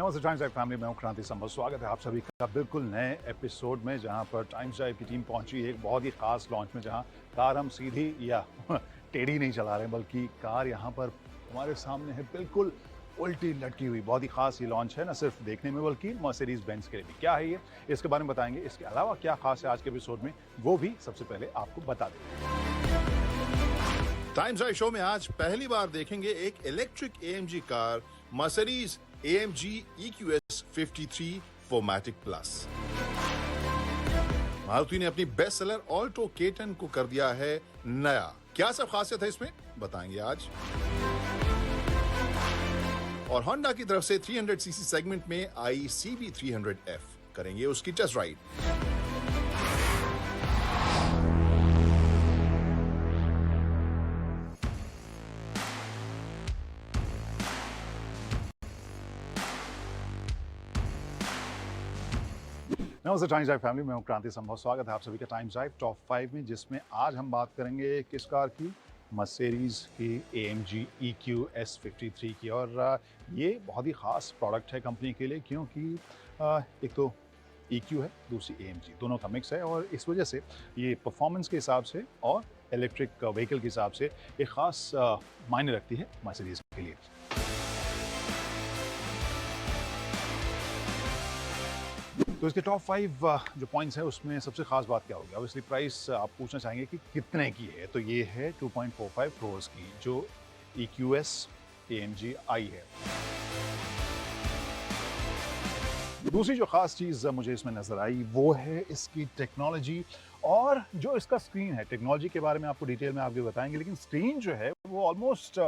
नमस्ते times drive family, मैं हूं क्रांति संभव। स्वागत है आप सभी का बिल्कुल नए एपिसोड में, जहां पर टाइम्स ड्राइव की टीम पहुंची है एक बहुत ही खास लॉन्च में, जहां कार हम सीधी या टेढ़ी नहीं चला रहे हैं, बल्कि कार यहां पर हमारे सामने है बिल्कुल उल्टी लटकी हुई। बहुत ही खास ये लॉन्च है, न सिर्फ देखने में बल्कि मर्सिडीज बेंज के लिए भी। क्या है ये, इसके बारे में बताएंगे। इसके अलावा क्या खास है आज के एपिसोड में, वो भी सबसे पहले आपको बता देंगे। टाइम्स ड्राइव शो में आज पहली बार देखेंगे एक electric AMG car, Mercedes AMG EQS 53 4MATIC plus. Maruti ने अपनी बेस्ट सेलर ऑल्टो K10 को कर दिया है नया। क्या सब खासियत है इसमें, बताएंगे आज। और होंडा की तरफ से 300cc सेगमेंट में आई CB300F, करेंगे उसकी टेस्ट राइड। नमस्ते टाइम्स ड्राइव फैमिली, मैं हूं क्रांति संभव। स्वागत है आप सभी का टाइम्स ड्राइव टॉप 5 में, जिसमें आज हम बात करेंगे किस कार की, मर्सिडीज की AMG EQS 53 की। और ये बहुत ही ख़ास प्रोडक्ट है कंपनी के लिए, क्योंकि एक तो EQ है, दूसरी AMG, दोनों का मिक्स है। और इस वजह से ये परफॉर्मेंस के हिसाब से और इलेक्ट्रिक व्हीकल के हिसाब से एक ख़ास मायने रखती है मर्सिडीज के लिए। तो इसके टॉप 5 जो पॉइंट्स हैं, उसमें सबसे खास बात क्या होगी। ऑब्वियसली प्राइस आप पूछना चाहेंगे कि कितने की है, तो ये है 2.45 करोड़ की जो EQS AMG आई है। दूसरी जो खास चीज़ मुझे इसमें नज़र आई वो है इसकी टेक्नोलॉजी, और जो इसका स्क्रीन है। टेक्नोलॉजी के बारे में आपको डिटेल में आपको बताएंगे, लेकिन स्क्रीन जो है वो ऑलमोस्ट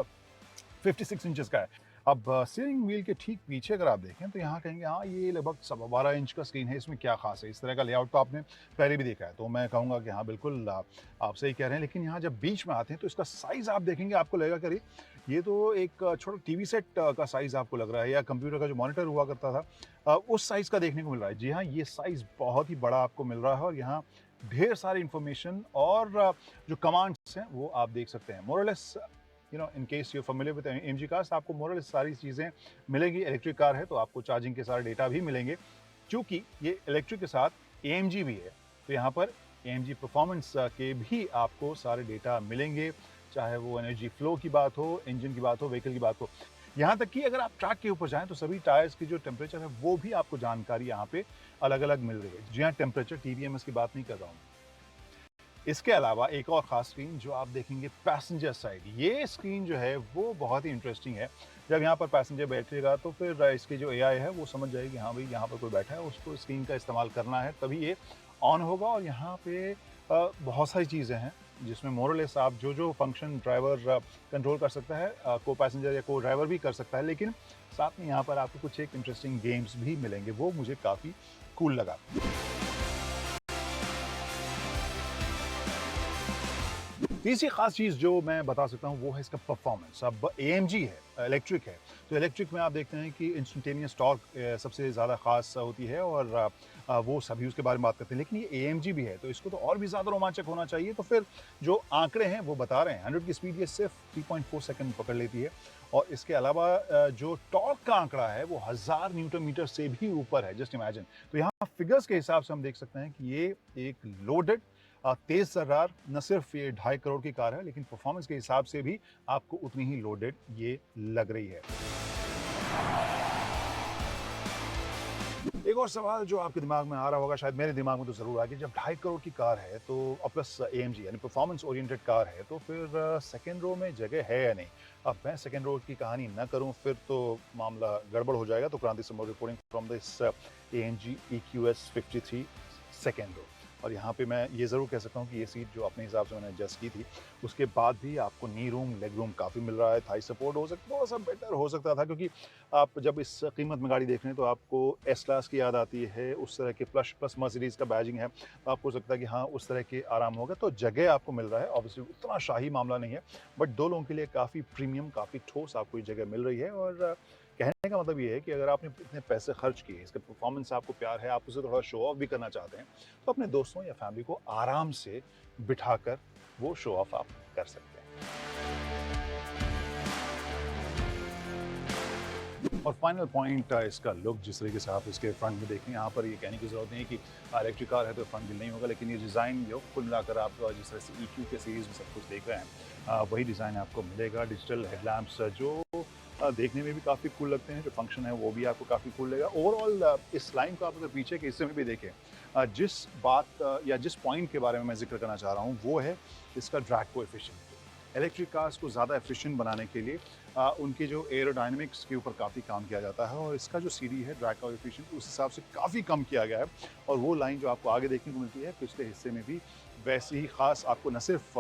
56 इंचेस का है। अब स्टीयरिंग व्हील के ठीक पीछे अगर आप देखें तो यहाँ कहेंगे हाँ ये लगभग 12.25 इंच का स्क्रीन है, इसमें क्या खास है। इस तरह का लेआउट तो आपने पहले भी देखा है, तो मैं कहूँगा कि हाँ बिल्कुल आप सही कह रहे हैं। लेकिन यहाँ जब बीच में आते हैं तो इसका साइज़ आप देखेंगे, आपको लगेगा कि ये तो एक छोटा TV सेट का साइज़ आपको लग रहा है, या कंप्यूटर का जो मॉनिटर हुआ करता था उस साइज़ का देखने को मिल रहा है। जी हाँ, ये साइज़ बहुत ही बड़ा आपको मिल रहा है, और यहाँ ढेर सारी इंफॉर्मेशन और जो कमांड्स हैं वो आप देख सकते हैं। मोरलेस in case you familiar with AMG cars, आपको मोरलेस सारी चीज़ें मिलेंगी। इलेक्ट्रिक कार है तो आपको चार्जिंग के सारे डेटा भी मिलेंगे। चूँकि ये इलेक्ट्रिक के साथ AMG भी है, तो यहाँ पर AMG परफॉर्मेंस के भी आपको सारे डेटा मिलेंगे, चाहे वो एनर्जी फ्लो की बात हो, इंजन की बात हो, व्हीकल की बात हो। यहाँ तक कि अगर आप ट्रैक के ऊपर जाएँ तो सभी टायर्स की जो टेम्परेचर है वो भी आपको जानकारी यहाँ पे अलग-अलग मिल रही है। जी हाँ, टेम्परेचर TDMS की बात नहीं कर रहा हूँ। इसके अलावा एक और ख़ास स्क्रीन जो आप देखेंगे पैसेंजर साइड, ये स्क्रीन जो है वो बहुत ही इंटरेस्टिंग है। जब यहाँ पर पैसेंजर बैठेगा तो फिर इसकी जो AI है वो समझ जाएगी हाँ भाई यहाँ पर कोई बैठा है, उसको स्क्रीन का इस्तेमाल करना है, तभी ये ऑन होगा। और यहाँ पे बहुत सारी चीज़ें हैं जिसमें मोरलेस आप जो फंक्शन ड्राइवर कंट्रोल कर सकता है, को पैसेंजर या को ड्राइवर भी कर सकता है। लेकिन साथ में यहाँ पर आपको कुछ एक इंटरेस्टिंग गेम्स भी मिलेंगे, वो मुझे काफ़ी कूल लगा। तीसरी खास चीज़ जो मैं बता सकता हूँ वो है इसका परफॉर्मेंस। अब AMG है, इलेक्ट्रिक है, तो इलेक्ट्रिक में आप देखते हैं कि इंस्टेंटेनियस टॉर्क सबसे ज़्यादा खास होती है, और वो सभी उसके बारे में बात करते हैं। लेकिन ये AMG भी है, तो इसको तो और भी ज़्यादा रोमांचक होना चाहिए। तो फिर जो आंकड़े हैं वो बता रहे हैं 100 की स्पीड ये सिर्फ 3.4 सेकंड पकड़ लेती है। और इसके अलावा जो टॉर्क का आंकड़ा है वो 1000 न्यूटन मीटर से भी ऊपर है। Just imagine. तो यहाँ फिगर्स के हिसाब से हम देख सकते हैं कि ये एक लोडेड तेज तर्रार न सिर्फ ये 2.5 करोड़ की कार है, लेकिन परफॉर्मेंस के हिसाब से भी आपको उतनी ही लोडेड ये लग रही है। एक और सवाल जो आपके दिमाग में आ रहा होगा, शायद मेरे दिमाग में तो जरूर आ गया, जब 2.5 करोड़ की कार है तो प्लस AMG यानी परफॉर्मेंस ओरिएंटेड कार है, तो फिर सेकेंड रो में जगह है या नहीं। अब मैं सेकेंड रो की कहानी न करूं, फिर तो मामला गड़बड़ हो जाएगा। तो Kranti Sambhav reporting from this AMG EQS 53 second row. और यहाँ पे मैं ये ज़रूर कह सकता हूँ कि ये सीट जो अपने हिसाब से मैंने एडजस्ट की थी, उसके बाद भी आपको नी रूम, लेग रूम काफ़ी मिल रहा है। थाई सपोर्ट हो सकता, थोड़ा सा बेटर हो सकता था, क्योंकि आप जब इस कीमत में गाड़ी देख रहे हैं तो आपको S क्लास की याद आती है, उस तरह के प्लस मर्सिडीज़ का बैजिंग है, तो आपको हो सकता है कि हाँ उस तरह के आराम होगा। तो जगह आपको मिल रहा है, ऑब्वियसली उतना शाही मामला नहीं है, बट दो लोगों के लिए काफ़ी प्रीमियम, काफ़ी ठोस आपको ये जगह मिल रही है। और कहने का मतलब ये है कि अगर आपने इतने पैसे खर्च किए, इसका परफॉर्मेंस से आपको प्यार है, आप उसे थोड़ा शो ऑफ भी करना चाहते हैं, तो अपने दोस्तों या फैमिली को आराम से बिठाकर वो शो ऑफ आप कर सकते हैं। और फाइनल पॉइंट इसका लुक, जिस तरीके से आप इसके फ्रंट में देखें, यहाँ पर ये कहने की ज़रूरत नहीं है कि इलेक्ट्रिक कार है तो फ्रंट ग्रिल नहीं होगा, लेकिन ये डिज़ाइन जो कुल मिलाकर आप जिस तरह से EQ के सीरीज़ में सब कुछ देख रहे हैं, वही डिज़ाइन आपको मिलेगा। डिजिटल हेडलैम्प्स जो देखने में भी काफ़ी कूल लगते हैं, जो फंक्शन है वो भी आपको काफ़ी कूल लगेगा। ओवरऑल इस लाइन को आप अगर पीछे के हिस्से में भी देखें, जिस बात या जिस पॉइंट के बारे में मैं ज़िक्र करना चाह रहा हूँ, वो है इसका ड्रैग कोएफिशिएंट। इलेक्ट्रिक कार्स को ज़्यादा एफिशिएंट बनाने के लिए उनके जो एरोडायनामिक्स के ऊपर काफ़ी काम किया जाता है, और इसका जो सीडी है ड्रैग कोएफिशिएंट उस हिसाब से काफ़ी कम किया गया है। और वो लाइन जो आपको आगे देखने को मिलती है पिछले हिस्से में भी वैसे ही ख़ास आपको न सिर्फ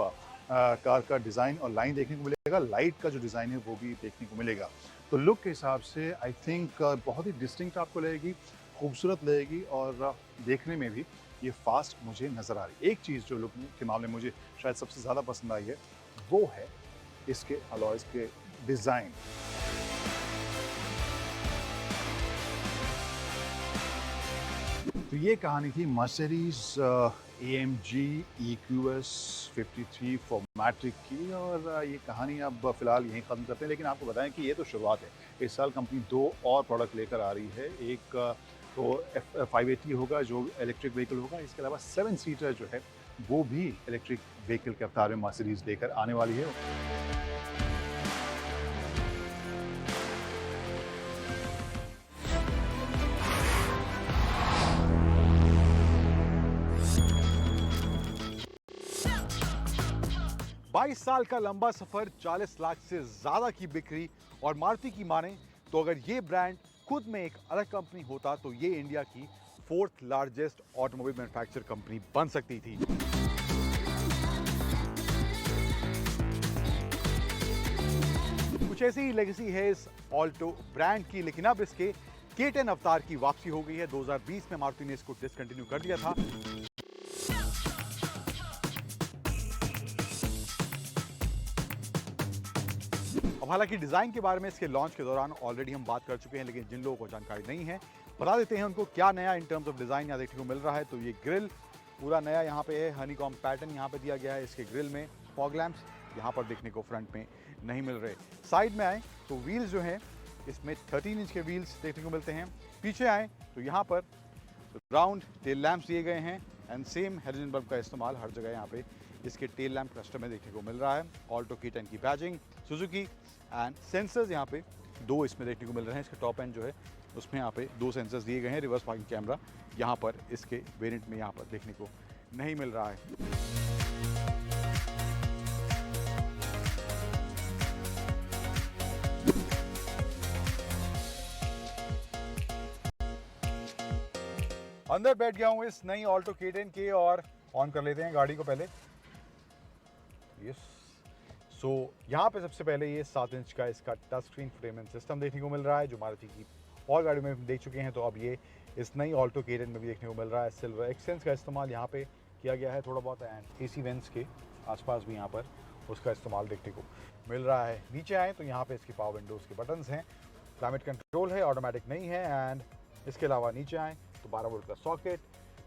कार का डिज़ाइन और लाइन देखने को मिलेगा, लाइट का जो डिज़ाइन है वो भी देखने को मिलेगा। तो लुक के हिसाब से आई थिंक बहुत ही डिस्टिंक्ट आपको लगेगी, खूबसूरत लगेगी, और देखने में भी ये फास्ट मुझे नज़र आ रही है। एक चीज़ जो लुक के मामले में मुझे शायद सबसे ज़्यादा पसंद आई है, वो है इसके अलॉयज़ के डिज़ाइन। तो ये कहानी थी मर्सिडीज़ AMG EQS 53 4MATIC की, और ये कहानी अब फ़िलहाल यहीं ख़त्म करते हैं। लेकिन आपको बताएं कि ये तो शुरुआत है। इस साल कंपनी 2 और प्रोडक्ट लेकर आ रही है। एक तो F580 होगा जो इलेक्ट्रिक व्हीकल होगा। इसके अलावा 7 सीटर जो है वो भी इलेक्ट्रिक व्हीकल के अवतार में मर्सिडीज़ लेकर आने वाली है। बाईस साल का लंबा सफर, 40 लाख से ज्यादा की बिक्री, और मारुति की माने तो अगर ये ब्रांड खुद में एक अलग कंपनी होता तो ये इंडिया की 4th largest automobile manufacture company बन सकती थी। कुछ ऐसी ही लेगेसी है इस ऑल्टो ब्रांड की, लेकिन अब इसके K10 अवतार की वापसी हो गई है। 2020 में मारुति ने इसको डिसकंटिन्यू कर दिया था। अब हालांकि डिजाइन के बारे में इसके लॉन्च के दौरान ऑलरेडी हम बात कर चुके हैं, लेकिन जिन लोगों को जानकारी नहीं है बता देते हैं उनको क्या नया इन टर्म्स ऑफ डिजाइन यहाँ देखने को मिल रहा है। तो ये ग्रिल पूरा नया यहाँ पे है, हनीकॉम पैटर्न यहाँ पे दिया गया है इसके ग्रिल में। फॉग लैंप्स यहाँ पर देखने को फ्रंट में नहीं मिल रहे। साइड में आए तो व्हील्स जो हैं इसमें 13 इंच के व्हील्स देखने को मिलते हैं। पीछे आए तो यहाँ पर राउंड टेल लैंप्स दिए गए हैं, एंड सेम हेलोजन बल्ब का इस्तेमाल हर जगह यहाँ पे इसके टेल लैंप क्लस्टर में देखने को मिल रहा है। ऑल्टो K10 की बैजिंग, सुजुकी, एंड सेंसर्स यहाँ पे 2 इसमें देखने को मिल रहे हैं। इसके टॉप एंड जो है उसमें यहाँ पे 2 सेंसर्स दिए गए हैं। रिवर्स पार्किंग कैमरा यहाँ पर इसके वेरिएंट में यहाँ पर देखने को नहीं मिल रहा है। अंदर बैठ गया हूँ इस नई ऑल्टो K10 के, और ऑन कर लेते हैं गाड़ी को पहले। यस, सो यहाँ पे सबसे पहले ये 7 इंच का इसका टच स्क्रीन इंफोटेनमेंट सिस्टम देखने को मिल रहा है, जो मारुति की और गाड़ी में हम देख चुके हैं। तो अब ये इस नई ऑल्टो K10 में भी देखने को मिल रहा है। सिल्वर एक्सेंस का इस्तेमाल यहाँ पे किया गया है थोड़ा बहुत, एंड AC वेंट्स के आसपास भी यहाँ पर उसका इस्तेमाल देखने को मिल रहा है। नीचे आए तो यहाँ पे इसकी पावर विंडोज़ के बटन्स हैं, क्लाइमेट कंट्रोल है, ऑटोमेटिक नहीं है। एंड इसके अलावा नीचे आए तो 12 वोल्ट का socket,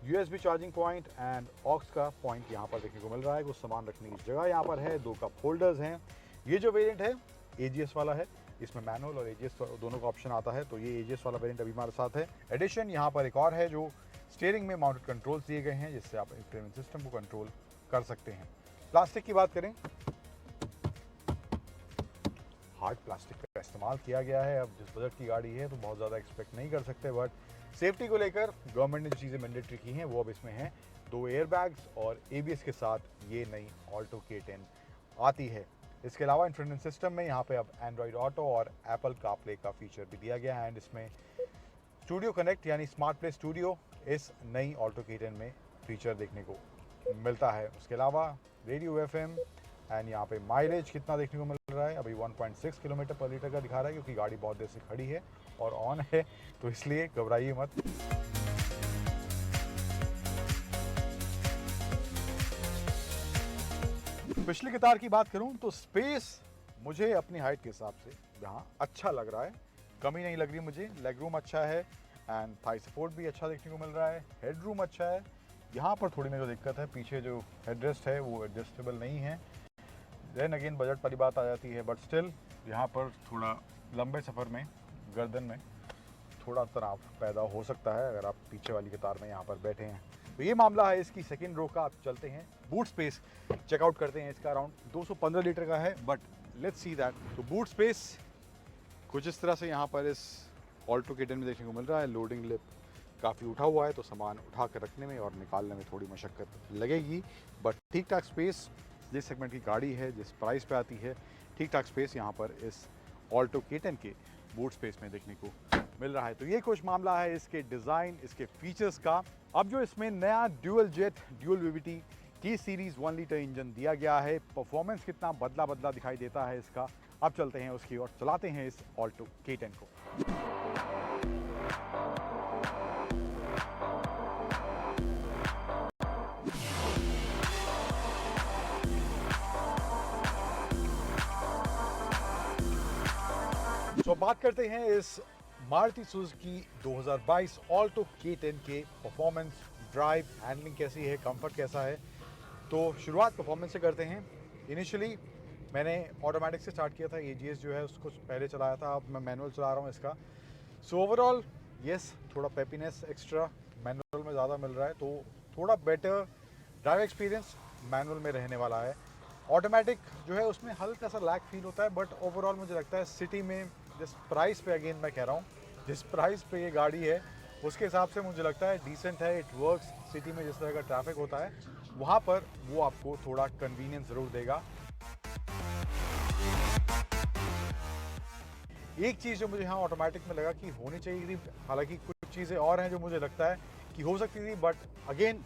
USB charging point and aux का पॉइंट यहाँ पर देखने को मिल रहा है। कुछ सामान रखने की जगह यहाँ पर है, 2 कप होल्डर्स हैं। ये जो वेरिएंट है AGS वाला है, इसमें मैनुअल और AGS दोनों का ऑप्शन आता है। तो ये AGS वाला वेरिएंट अभी हमारे साथ है। एडिशन यहाँ पर एक और है जो स्टीयरिंग में माउंटेड कंट्रोल्स दिए गए हैं, जिससे आप इंफोटेनमेंट सिस्टम को कंट्रोल कर सकते हैं। प्लास्टिक की बात करें, हार्ड प्लास्टिक का इस्तेमाल किया गया है। अब जिस बजट की गाड़ी है तो बहुत ज़्यादा एक्सपेक्ट नहीं कर सकते, बट सेफ्टी को लेकर गवर्नमेंट ने जो चीज़ें मैंडेटरी की हैं वो अब इसमें हैं। 2 एयरबैग्स और ABS के साथ ये नई ऑल्टो K10 आती है। इसके अलावा इंफोटेनमेंट सिस्टम में यहाँ पे अब एंड्रॉयड ऑटो और एप्पल कारप्ले का फीचर भी दिया गया है, एंड इसमें स्टूडियो कनेक्ट यानी स्मार्ट प्ले स्टूडियो इस नई ऑल्टो K10 में फीचर देखने को मिलता है। उसके अलावा रेडियो FM, एंड यहाँ पे माइलेज कितना देखने को मिल रहा है, अभी 1.6 किलोमीटर पर लीटर का दिखा रहा है, क्योंकि गाड़ी बहुत देर से खड़ी है और ऑन है, तो इसलिए घबराइए मत। पिछले कतार की बात करूं तो स्पेस मुझे अपनी हाइट के हिसाब से यहाँ अच्छा लग रहा है, कमी नहीं लग रही मुझे। लेग रूम अच्छा है, एंड थाई सपोर्ट भी अच्छा देखने को मिल रहा है। हेड रूम अच्छा है। यहाँ पर थोड़ी मेरे को दिक्कत है, पीछे जो हेडरेस्ट है वो एडजस्टेबल नहीं है। देन अगेन बजट वाली बात आ जाती है, बट स्टिल यहाँ पर थोड़ा लंबे सफ़र में गर्दन में थोड़ा तनाव पैदा हो सकता है अगर आप पीछे वाली कतार में यहाँ पर बैठे हैं। तो ये मामला है इसकी सेकेंड रो का। आप चलते हैं बूट स्पेस चेकआउट करते हैं। इसका अराउंड 215 लीटर का है, बट लेट्स सी दैट। तो बूट स्पेस कुछ इस तरह से यहाँ पर इस ऑल्टो K10 में देखने को मिल रहा है। लोडिंग लिप काफ़ी उठा हुआ है, तो सामान उठा कर रखने में और निकालने में थोड़ी मशक्क़त लगेगी, बट ठीक ठाक स्पेस जिस सेगमेंट की गाड़ी है, जिस प्राइस पे आती है, ठीक ठाक स्पेस यहाँ पर इस ऑल्टो K10 के बूट स्पेस में देखने को मिल रहा है। तो ये कुछ मामला है इसके डिज़ाइन, इसके फीचर्स का। अब जो इसमें नया dual jet dual VVT T series 1 litre engine दिया गया है, परफॉर्मेंस कितना बदला बदला दिखाई देता है इसका, अब चलते हैं उसकी और चलाते हैं इस ऑल्टो K10 को। तो बात करते हैं इस मारुति सुजुकी 2022 ऑल्टो K10 के परफॉर्मेंस, ड्राइव, हैंडलिंग कैसी है, कंफर्ट कैसा है। तो शुरुआत परफॉर्मेंस से करते हैं। इनिशियली मैंने ऑटोमेटिक से स्टार्ट किया था, AGS जो है उसको पहले चलाया था, अब मैं मैनुअल चला रहा हूँ इसका। सो ओवरऑल यस, थोड़ा पेपीनेस एक्स्ट्रा मैनुअल में ज़्यादा मिल रहा है, तो थोड़ा बेटर ड्राइव एक्सपीरियंस मैनुअल में रहने वाला है। ऑटोमेटिक जो है उसमें हल्का सा लैग फील होता है, बट ओवरऑल मुझे लगता है सिटी में जिस प्राइस पे, अगेन मैं कह रहा हूँ, जिस प्राइस पे ये गाड़ी है उसके हिसाब से मुझे लगता है डिसेंट है। It works. सिटी में जिस तरह का ट्रैफिक होता है वहाँ पर वो आपको थोड़ा कन्वीनियंस ज़रूर देगा। एक चीज़ जो मुझे यहाँ ऑटोमेटिक में लगा कि होनी चाहिए थी, हालांकि कुछ चीज़ें और हैं जो मुझे लगता है कि हो सकती थी, बट अगेन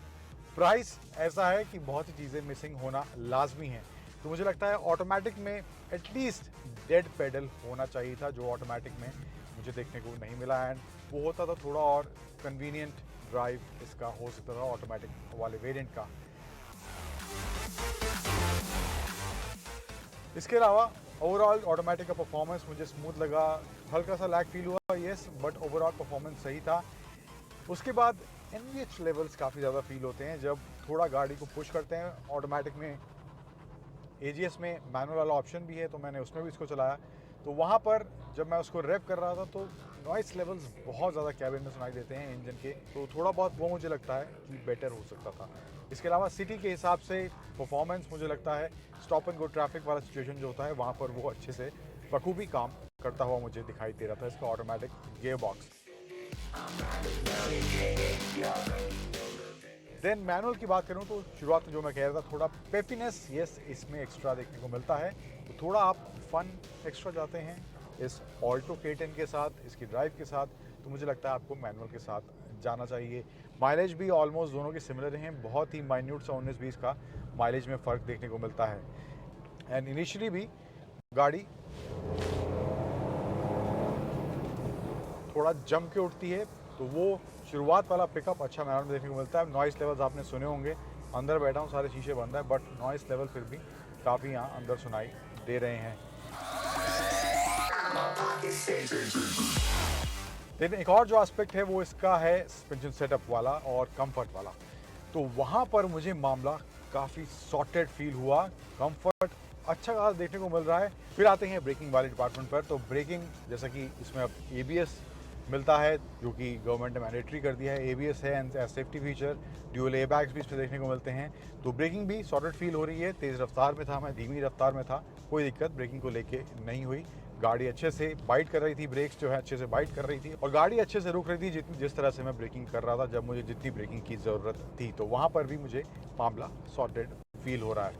प्राइस ऐसा है कि बहुत सी चीज़ें मिसिंग होना लाजमी है। तो मुझे लगता है ऑटोमेटिक में एटलीस्ट डेड पेडल होना चाहिए था, जो ऑटोमेटिक में मुझे देखने को नहीं मिला। एंड वो होता था थोड़ा और कन्वीनियंट ड्राइव इसका हो सकता था ऑटोमेटिक वाले वेरिएंट का। इसके अलावा ओवरऑल ऑटोमेटिक का परफॉर्मेंस मुझे स्मूथ लगा। हल्का सा लैग फील हुआ यस, बट ओवरऑल परफॉर्मेंस सही था। उसके बाद NVH लेवल्स काफ़ी ज़्यादा फील होते हैं जब थोड़ा गाड़ी को पुश करते हैं। ऑटोमेटिक में AGS में मैनुअल वाला ऑप्शन भी है, तो मैंने उसमें भी इसको चलाया। तो वहाँ पर जब मैं उसको रेव कर रहा था तो नॉइस लेवल्स बहुत ज़्यादा कैबिन में सुनाई देते हैं इंजन के, तो थोड़ा बहुत वो मुझे लगता है कि बेटर हो सकता था। इसके अलावा सिटी के हिसाब से परफॉर्मेंस मुझे लगता है स्टॉप एंड गो ट्रैफिक वाला सिचुएशन जो होता है वहाँ पर वो अच्छे से बखूबी काम करता हुआ मुझे दिखाई दे रहा था इसका automatic gear box. Then manual की बात करूं तो शुरुआत में जो मैं कह रहा था, थोड़ा पेपीनेस यस इसमें एक्स्ट्रा देखने को मिलता है। तो थोड़ा आप फन एक्स्ट्रा जाते हैं इस ऑल्टो K10 के साथ, इसकी ड्राइव के साथ, तो मुझे लगता है आपको मैनुअल के साथ जाना चाहिए। माइलेज भी ऑलमोस्ट दोनों के सिमिलर हैं, बहुत ही माइन्यूट सा 19-20 का माइलेज में फ़र्क देखने को मिलता है। एंड इनिशियली भी गाड़ी थोड़ा जम के उठती है, तो वो शुरुआत वाला पिकअप अच्छा मैनुअल में देखने को मिलता है। नॉइस लेवल्स आपने सुने होंगे, अंदर बैठा हूँ, सारे शीशे बंद है, बट नॉइस लेवल फिर भी काफ़ी यहाँ अंदर सुनाई दे रहे हैं। लेकिन एक और जो एस्पेक्ट है वो इसका है सस्पेंशन सेटअप वाला और कंफर्ट वाला। तो वहाँ पर मुझे मामला काफ़ी सॉर्टेड फील हुआ, कंफर्ट अच्छा खासा देखने को मिल रहा है। फिर आते हैं ब्रेकिंग वाले डिपार्टमेंट पर। तो ब्रेकिंग जैसा कि इसमें अब ABS मिलता है, जो कि गवर्नमेंट ने मैंडेटरी कर दिया है। ABS है and safety feature, dual airbags भी इस पर देखने को मिलते हैं। तो ब्रेकिंग भी सॉर्टेड फील हो रही है। तेज़ रफ्तार में था मैं, धीमी रफ्तार में था, कोई दिक्कत ब्रेकिंग को लेके नहीं हुई। गाड़ी अच्छे से बाइट कर रही थी, ब्रेक्स जो है अच्छे से बाइट कर रही थी, और गाड़ी अच्छे से रुक रही थी जिस तरह से मैं ब्रेकिंग कर रहा था, जब मुझे जितनी ब्रेकिंग की ज़रूरत थी। तो वहाँ पर भी मुझे मामला सॉर्टेड फील हो रहा है।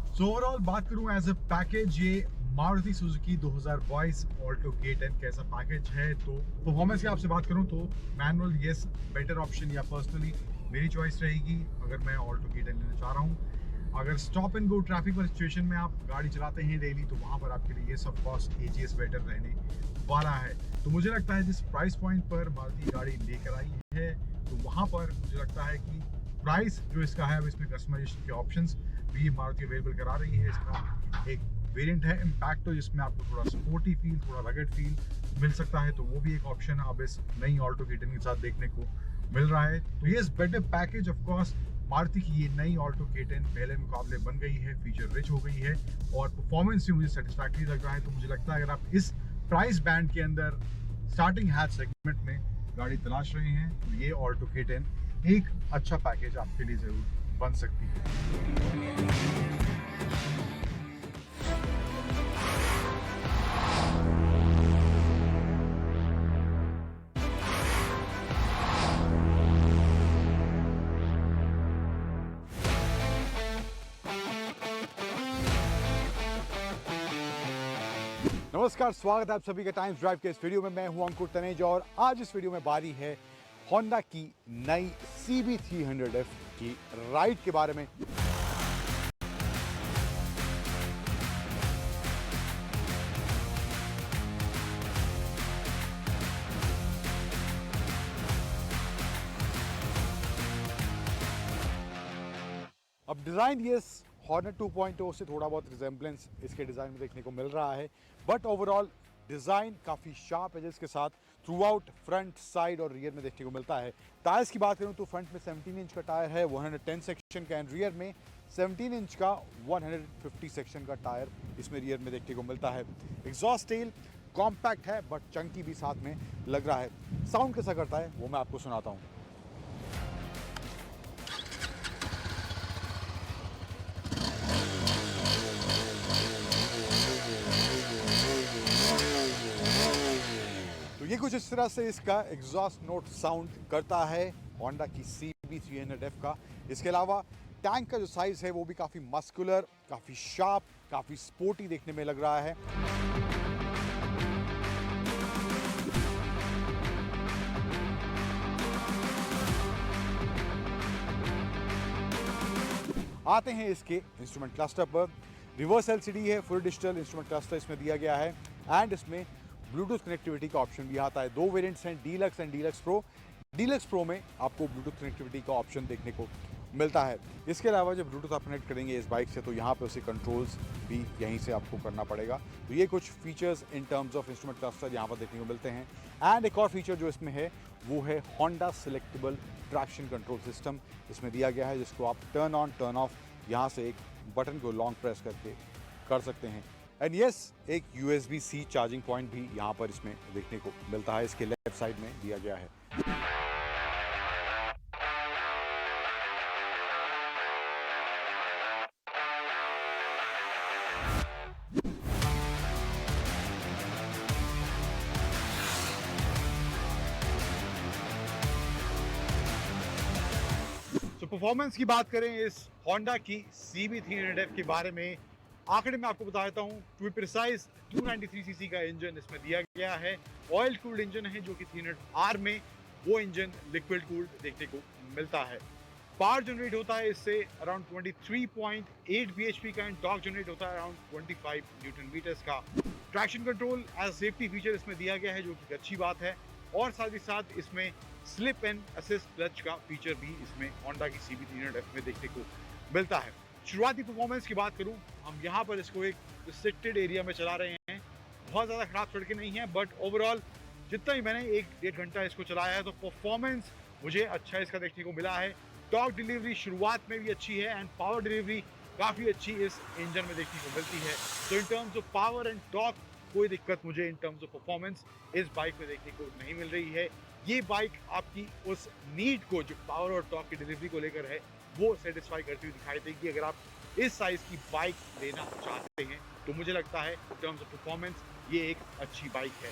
सो ओवरऑल बात करूं एज अ पैकेज, ये मारुति सुजुकी 2022 ऑल्टो K10 कैसा पैकेज है। तो परफॉर्मेंस की आपसे बात करूं तो मैनुअल यस बेटर ऑप्शन, या पर्सनली मेरी चॉइस रहेगी अगर मैं ऑल्टो K10 लेना चाह रहा हूं। अगर स्टॉप एंड गो ट्रैफिक वाली सिचुएशन में आप गाड़ी चलाते हैं डेली, तो वहाँ पर आपके लिए सब कॉस्ट AGS बेटर रहने वाला है। तो मुझे लगता है जिस प्राइस पॉइंट पर मारुति गाड़ी लेकर आई है, तो वहाँ पर मुझे लगता है कि प्राइस जो इसका है, इसमें कस्टमाइजेशन के ऑप्शंस भी मारुति अवेलेबल करा रही है। इसका एक वेरिएंट है इम्पैक्टो, जिसमें आपको थोड़ा स्पोर्टी फील, थोड़ा रगड फील मिल सकता है, तो वो भी एक ऑप्शन अब इस नई ऑल्टो K10 के साथ देखने को मिल रहा है। तो ये better package of course Maruti की ये नई ऑल्टो K10 पहले मुकाबले बन गई है, फीचर रिच हो गई है और परफॉर्मेंस भी मुझे सेटिस्फैक्टरी लग रहा है। तो मुझे लगता है अगर आप इस प्राइस बैंड के अंदर स्टार्टिंग हैच सेगमेंट में गाड़ी तलाश रहे हैं तो ये ऑल्टो K10 एक अच्छा पैकेज आपके लिए ज़रूर बन सकती है। नमस्कार, स्वागत है आप सभी का टाइम्स ड्राइव के इस वीडियो में। मैं हूं अंकुर तनेजा और आज इस वीडियो में बारी है होंडा की नई CB300F की राइड के बारे में। अब डिज़ाइन ये हॉर्नेट 2.0 से थोड़ा बहुत रिजेंबलेंस इसके डिज़ाइन में देखने को मिल रहा है, बट ओवरऑल डिज़ाइन काफ़ी शार्प एजेस के साथ थ्रू आउट फ्रंट, साइड और रियर में देखने को मिलता है। टायर्स की बात करूं तो फ्रंट में 17 इंच का टायर है 110 सेक्शन का, एंड रियर में 17 इंच का 150 सेक्शन का टायर इसमें रियर में देखने को मिलता है। एग्जॉस्ट टेल कॉम्पैक्ट है बट चंकी भी साथ में लग रहा है। साउंड कैसा करता है वो मैं आपको सुनाता हूँ। तो ये कुछ इस तरह से इसका एग्जॉस्ट नोट साउंड करता है होंडा की CB300F का। इसके अलावा टैंक का जो साइज है वो भी काफ़ी मस्कुलर, काफ़ी शार्प, काफ़ी स्पोर्टी देखने में लग रहा है। आते हैं इसके इंस्ट्रूमेंट क्लस्टर पर। रिवर्स LCD है, फुल डिजिटल इंस्ट्रूमेंट क्लस्टर इसमें दिया गया है एंड इसमें ब्लूटूथ कनेक्टिविटी का ऑप्शन भी आता है। दो वेरिएंट्स हैं, deluxe and deluxe pro. Deluxe pro में आपको ब्लूटूथ कनेक्टिविटी का ऑप्शन देखने को मिलता है। इसके अलावा जब ब्लूटूथ आप कनेक्ट करेंगे इस बाइक से तो यहाँ पे उसे कंट्रोल्स भी यहीं से आपको करना पड़ेगा। तो ये कुछ features in terms of instrument cluster यहाँ पर देखने को मिलते हैं। एंड एक और फीचर जो इसमें है वो है Honda selectable traction control system इसमें दिया गया है, जिसको आप टर्न ऑन टर्न ऑफ यहाँ से एक बटन को लॉन्ग प्रेस करके कर सकते हैं। एंड यस, एक USB-C चार्जिंग पॉइंट भी यहाँ पर इसमें देखने को मिलता है, इसके लेफ्ट साइड में दिया गया है। तो परफॉर्मेंस की बात करें इस होंडा की CB300F के बारे में, आंकड़े में आपको बता देता हूँ। टू बी प्रिसाइज 293 सीसी का इंजन इसमें दिया गया है। ऑयल कूल्ड इंजन है जो कि 300R में वो इंजन लिक्विड कूल्ड देखने को मिलता है। पावर जनरेट होता है इससे अराउंड 23.8 bhp का, एंड टॉर्क जनरेट होता है अराउंड 25 न्यूटन मीटर्स का। Traction control as safety feature इसमें दिया गया है जो कि अच्छी बात है, और साथ ही साथ इसमें स्लिप एंड असिस्ट क्लच का फीचर भी इसमें होंडा की CB300F में देखने को मिलता है। शुरुआती परफॉर्मेंस की बात करूं, हम यहाँ पर इसको एक रिस्ट्रिक्टेड एरिया में चला रहे हैं। बहुत ज़्यादा ख़राब सड़कें नहीं हैं, बट ओवरऑल जितना ही मैंने 1-1.5 घंटा इसको चलाया है तो परफॉर्मेंस मुझे अच्छा इसका देखने को मिला है। टॉर्क डिलीवरी शुरुआत में भी अच्छी है एंड पावर डिलीवरी काफ़ी अच्छी इस इंजन में देखने को मिलती है। तो in terms of power and torque कोई दिक्कत मुझे इन टर्म्स ऑफ परफॉर्मेंस इस बाइक में देखने को नहीं मिल रही है। ये बाइक आपकी उस नीड को जो पावर और टॉर्क की डिलीवरी को लेकर है वो सेटिस्फाई करती हुई दिखाई देगी। अगर आप इस साइज की बाइक लेना चाहते हैं तो मुझे लगता है इन टर्म्स ऑफ परफॉर्मेंस ये एक अच्छी बाइक है।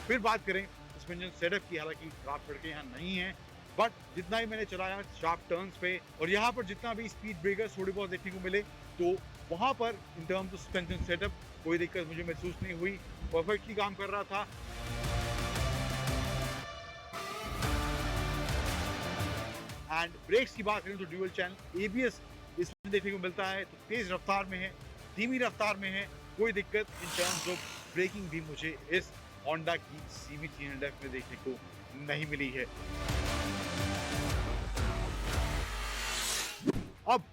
फिर बात करें सस्पेंशन सेटअप की, हालांकि खराब सड़कें यहाँ नहीं हैं, बट जितना ही मैंने चलाया शार्प टर्न्स पे और यहाँ पर जितना भी स्पीड ब्रेकर्स थोड़ी बहुत देखने को मिले तो वहाँ पर in terms of suspension setup कोई दिक्कत मुझे महसूस नहीं हुई, परफेक्टली काम कर रहा था। एंड ब्रेक्स की बात करें तो ड्यूअल चैनल ABS इसमें देखने को मिलता है। तो तेज रफ्तार में है, धीमी रफ्तार में है, कोई दिक्कत इन टर्म्स ऑफ ब्रेकिंग भी मुझे इस होंडा की CB300F में देखने को नहीं मिली है। अब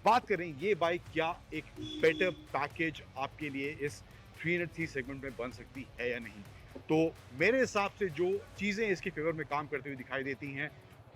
बात करें ये बाइक क्या एक बेटर पैकेज आपके लिए इस 300C सेगमेंट में बन सकती है या नहीं। तो मेरे हिसाब से जो चीज़ें इसके फेवर में काम करती हुई दिखाई देती हैं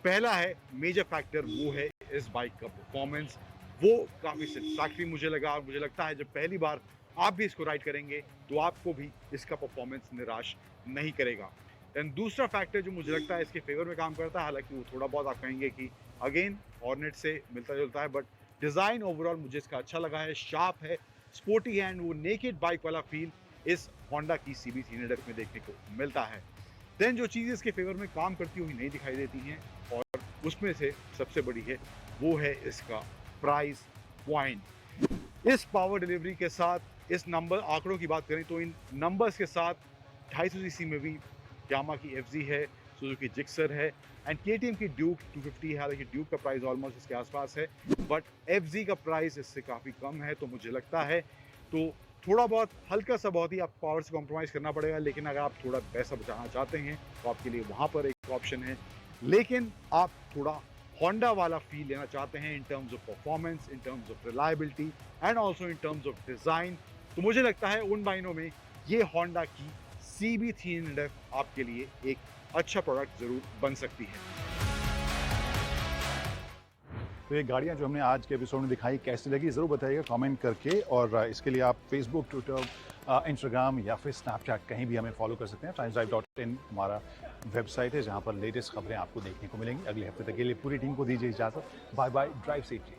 पहला है मेजर फैक्टर, वो है इस बाइक का परफॉर्मेंस। वो काफ़ी सेटिस्फैक्टरी मुझे लगा, और मुझे लगता है जब पहली बार आप भी इसको राइड करेंगे तो आपको भी इसका परफॉर्मेंस निराश नहीं करेगा। दैन दूसरा फैक्टर जो मुझे लगता है इसके फेवर में काम करता है, हालांकि वो थोड़ा बहुत आप कहेंगे कि अगेन हॉर्नेट से मिलता जुलता है, बट डिज़ाइन ओवरऑल मुझे इसका अच्छा लगा है, शार्प है, स्पोर्टी है, एंड वो नेकेड बाइक वाला फील इस होंडा की CB300F में देखने को मिलता है। देन जो चीज़ें इसके फेवर में काम करती हुई नहीं दिखाई देती हैं, और उसमें से सबसे बड़ी है वो है इसका प्राइस पॉइंट। इस पावर डिलीवरी के साथ, इस नंबर आंकड़ों की बात करें तो इन नंबर्स के साथ 250 सीसी में भी यामा की FZ है, सुजुकी जिक्सर है, एंड KTM की ड्यूक 250 है। हालांकि ड्यूक का प्राइस ऑलमोस्ट इसके आसपास है, बट FZ का प्राइस इससे काफ़ी कम है। तो मुझे लगता है तो थोड़ा बहुत हल्का सा बहुत ही आप पावर से कॉम्प्रोमाइज़ करना पड़ेगा, लेकिन अगर आप थोड़ा पैसा बचाना चाहते हैं तो आपके लिए वहाँ पर एक ऑप्शन है। लेकिन आप थोड़ा होंडा वाला फील लेना चाहते हैं in terms of performance, in terms of reliability, and also in terms of design, तो मुझे लगता है उन बाइनों में ये होंडा की CB300F आपके लिए एक अच्छा प्रोडक्ट ज़रूर बन सकती है। तो ये गाड़ियाँ जो हमने आज के एपिसोड में दिखाई कैसी लगी ज़रूर बताइएगा कमेंट करके, और इसके लिए आप फेसबुक, ट्विटर, इंस्टाग्राम या फिर स्नैपचैट कहीं भी हमें फॉलो कर सकते हैं। timesdrive.in हमारा वेबसाइट है जहाँ पर लेटेस्ट खबरें आपको देखने को मिलेंगी। अगले हफ्ते तक के लिए पूरी टीम को दीजिए इजाज़त। Bye bye, drive safely.